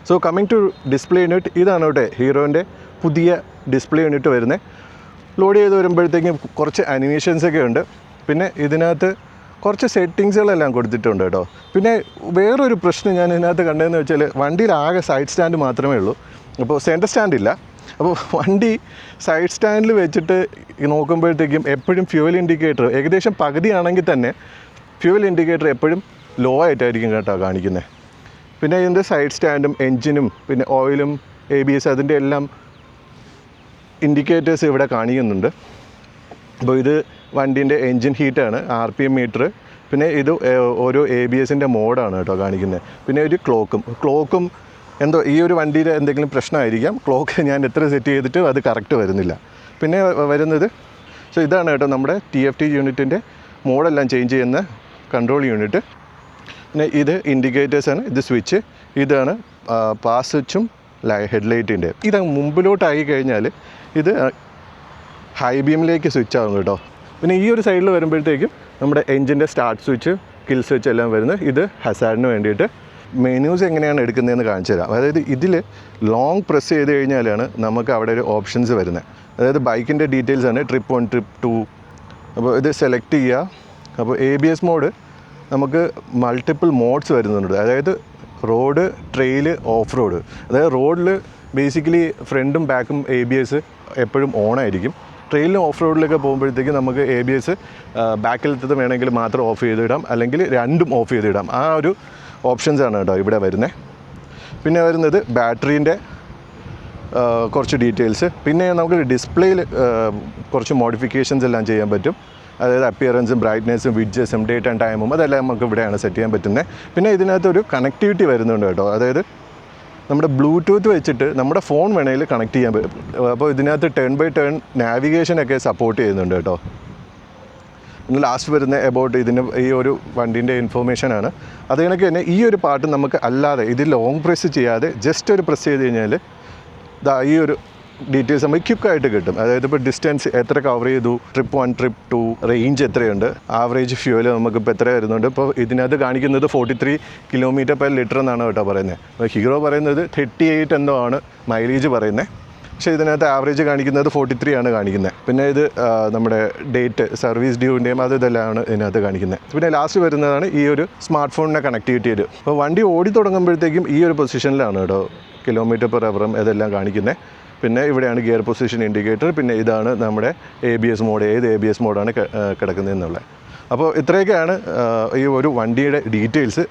So coming to display unit, ഇതാണ് കേട്ടോ ഹീറോൻ്റെ പുതിയ ഡിസ്പ്ലേ യൂണിറ്റ് വരുന്നത്. ലോഡ് ചെയ്ത് വരുമ്പോഴത്തേക്കും കുറച്ച് അനിമേഷൻസൊക്കെ ഉണ്ട്. പിന്നെ ഇതിനകത്ത് കുറച്ച് സെറ്റിങ്സുകളെല്ലാം കൊടുത്തിട്ടുണ്ട് കേട്ടോ. പിന്നെ വേറൊരു പ്രശ്നം ഞാൻ ഇതിനകത്ത് കണ്ടതെന്ന് വെച്ചാൽ വണ്ടിയിൽ ആകെ സൈഡ് സ്റ്റാൻഡ് മാത്രമേ ഉള്ളൂ. അപ്പോൾ സെൻറ്റർ സ്റ്റാൻഡില്ല. അപ്പോൾ വണ്ടി സൈഡ് സ്റ്റാൻഡിൽ വെച്ചിട്ട് നോക്കുമ്പോഴത്തേക്കും എപ്പോഴും ഫ്യൂവൽ ഇൻഡിക്കേറ്റർ ഏകദേശം പകുതിയാണെങ്കിൽ തന്നെ ഫ്യൂവൽ ഇൻഡിക്കേറ്റർ എപ്പോഴും ലോ ആയിട്ടായിരിക്കും കേട്ടോ കാണിക്കുന്നത്. പിന്നെ ഇതിൻ്റെ സൈഡ് സ്റ്റാൻഡും എൻജിനും പിന്നെ ഓയിലും ABS അതിൻ്റെ എല്ലാം ഇൻഡിക്കേറ്റേഴ്സ് ഇവിടെ കാണിക്കുന്നുണ്ട്. അപ്പോൾ ഇത് വണ്ടീൻ്റെ എൻജിൻ ഹീറ്റാണ്, RPM മീറ്റർ, പിന്നെ ഇത് ഓരോ ABSൻ്റെ മോഡാണ് കേട്ടോ കാണിക്കുന്നത്. പിന്നെ ഒരു ക്ലോക്കും എന്തോ ഈ ഒരു വണ്ടിയുടെ എന്തെങ്കിലും പ്രശ്നമായിരിക്കാം. ക്ലോക്ക് ഞാൻ എത്ര സെറ്റ് ചെയ്തിട്ടും അത് കറക്റ്റ് വരുന്നില്ല. പിന്നെ വരുന്നത് ഇതാണ് കേട്ടോ നമ്മുടെ TFT യൂണിറ്റിൻ്റെ മോഡെല്ലാം ചേഞ്ച് ചെയ്യുന്ന കൺട്രോൾ യൂണിറ്റ്. പിന്നെ ഇത് ഇൻഡിക്കേറ്റേഴ്സാണ്, ഇത് സ്വിച്ച്, ഇതാണ് പാസ് സ്വിച്ചും ഹെഡ്ലൈറ്റിൻ്റെ. ഇത് മുമ്പിലോട്ടായി കഴിഞ്ഞാൽ ഇത് ഹൈ ബീമിലേക്ക് സ്വിച്ച് ആകും കേട്ടോ. പിന്നെ ഈ ഒരു സൈഡിൽ വരുമ്പോഴത്തേക്കും നമ്മുടെ എൻജിൻ്റെ സ്റ്റാർട്ട് സ്വിച്ച്, കിൽ സ്വിച്ച് എല്ലാം വരുന്നത്. ഇത് ഹസാർഡിന് വേണ്ടിയിട്ട്. മെനൂസ് എങ്ങനെയാണ് എടുക്കുന്നതെന്ന് കാണിച്ചു തരാം. അതായത് ഇതിൽ ലോങ് പ്രസ് ചെയ്ത് കഴിഞ്ഞാലാണ് നമുക്ക് അവിടെ ഒരു ഓപ്ഷൻസ് വരുന്നത്. അതായത് ബൈക്കിൻ്റെ ഡീറ്റെയിൽസ് ആണ്, ട്രിപ്പ് 1, ട്രിപ്പ് 2. അപ്പോൾ ഇത് സെലക്ട് ചെയ്യുക. അപ്പോൾ ABS മോഡ് നമുക്ക് മൾട്ടിപ്പിൾ മോഡ്സ് വരുന്നുണ്ട്. അതായത് റോഡ്, ട്രെയിൽ, ഓഫ് റോഡ്. അതായത് റോഡിൽ ബേസിക്കലി ഫ്രണ്ടും ബാക്കും ABS എപ്പോഴും ഓണായിരിക്കും. ട്രെയിലിനും ഓഫ് റോഡിലൊക്കെ പോകുമ്പോഴത്തേക്കും നമുക്ക് ABS ബാക്കിലത്തത് വേണമെങ്കിൽ മാത്രം ഓഫ് ചെയ്തിടാം, അല്ലെങ്കിൽ രണ്ടും ഓഫ് ചെയ്തിടാം. ആ ഒരു ഓപ്ഷൻസാണ് കേട്ടോ ഇവിടെ വരുന്നത്. പിന്നെ വരുന്നത് ബാറ്ററീൻ്റെ കുറച്ച് ഡീറ്റെയിൽസ്. പിന്നെ നമുക്ക് ഡിസ്പ്ലേയിൽ കുറച്ച് മോഡിഫിക്കേഷൻസ് എല്ലാം ചെയ്യാൻ പറ്റും. അതായത് അപ്പിയറൻസും ബ്രൈറ്റ്നസ്സും വിഡ്ജസും ഡേറ്റ് ആൻഡ് ടൈമും അതെല്ലാം നമുക്ക് ഇവിടെയാണ് സെറ്റ് ചെയ്യാൻ പറ്റുന്നത്. പിന്നെ ഇതിനകത്തൊരു കണക്ടിവിറ്റി വരുന്നുണ്ട് കേട്ടോ. അതായത് നമ്മുടെ ബ്ലൂടൂത്ത് വെച്ചിട്ട് നമ്മുടെ ഫോൺ വേണമെങ്കിൽ കണക്ട് ചെയ്യാൻ പറ്റും. അപ്പോൾ ഇതിനകത്ത് ടേൺ ബൈ ടേൺ നാവിഗേഷനൊക്കെ സപ്പോർട്ട് ചെയ്യുന്നുണ്ട് കേട്ടോ. പിന്നെ ലാസ്റ്റ് വരുന്ന എബൌട്ട് ഇതിന് ഈ ഒരു വണ്ടീൻ്റെ ഇൻഫോർമേഷനാണ്. അത് കണക്ക് തന്നെ ഈ ഒരു പാട്ട് നമുക്ക് അല്ലാതെ ഇത് ലോങ് പ്രസ് ചെയ്യാതെ ജസ്റ്റ് ഒരു പ്രസ് ചെയ്ത് കഴിഞ്ഞാൽ ഈ ഒരു ഡീറ്റെയിൽസ് നമുക്ക് ക്വിക്കായിട്ട് കിട്ടും. അതായത് ഇപ്പോൾ ഡിസ്റ്റൻസ് എത്ര കവർ ചെയ്തു, ട്രിപ്പ് 1, ട്രിപ്പ് 2, റേഞ്ച് എത്രയുണ്ട്, ആവറേജ് ഫ്യൂവൽ നമുക്കിപ്പോൾ എത്ര വരുന്നുണ്ട്. ഇപ്പോൾ ഇതിനകത്ത് കാണിക്കുന്നത് 43 km/ലിറ്റർ എന്നാണ് കേട്ടോ പറയുന്നത്. അപ്പോൾ ഹീറോ പറയുന്നത് 38 എന്തോ ആണ് മൈലേജ് പറയുന്നത്. പക്ഷേ ഇതിനകത്ത് ആവറേജ് കാണിക്കുന്നത് 43 ആണ് കാണിക്കുന്നത്. പിന്നെ ഇത് നമ്മുടെ ഡേറ്റ്, സർവീസ് ഡ്യൂവിൻ്റെയും ഇതെല്ലാമാണ് ഇതിനകത്ത് കാണിക്കുന്നത്. പിന്നെ ലാസ്റ്റ് വരുന്നതാണ് ഈ ഒരു സ്മാർട്ട് ഫോണിനെ കണക്ടിവിറ്റി ചെയ്ത്. അപ്പോൾ വണ്ടി ഓടി തുടങ്ങുമ്പോഴത്തേക്കും ഈ ഒരു പൊസിഷനിലാണ് കേട്ടോ km/h ഇതെല്ലാം കാണിക്കുന്നത്. പിന്നെ ഇവിടെയാണ് ഗിയർ പൊസിഷൻ ഇൻഡിക്കേറ്റർ. പിന്നെ ഇതാണ് നമ്മുടെ ABS മോഡ്, ഏത് ABS മോഡാണ് കിടക്കുന്നതെന്നുള്ളത്. അപ്പോൾ ഇത്രയൊക്കെയാണ് ഈ ഒരു വണ്ടിയുടെ ഡീറ്റെയിൽസ്.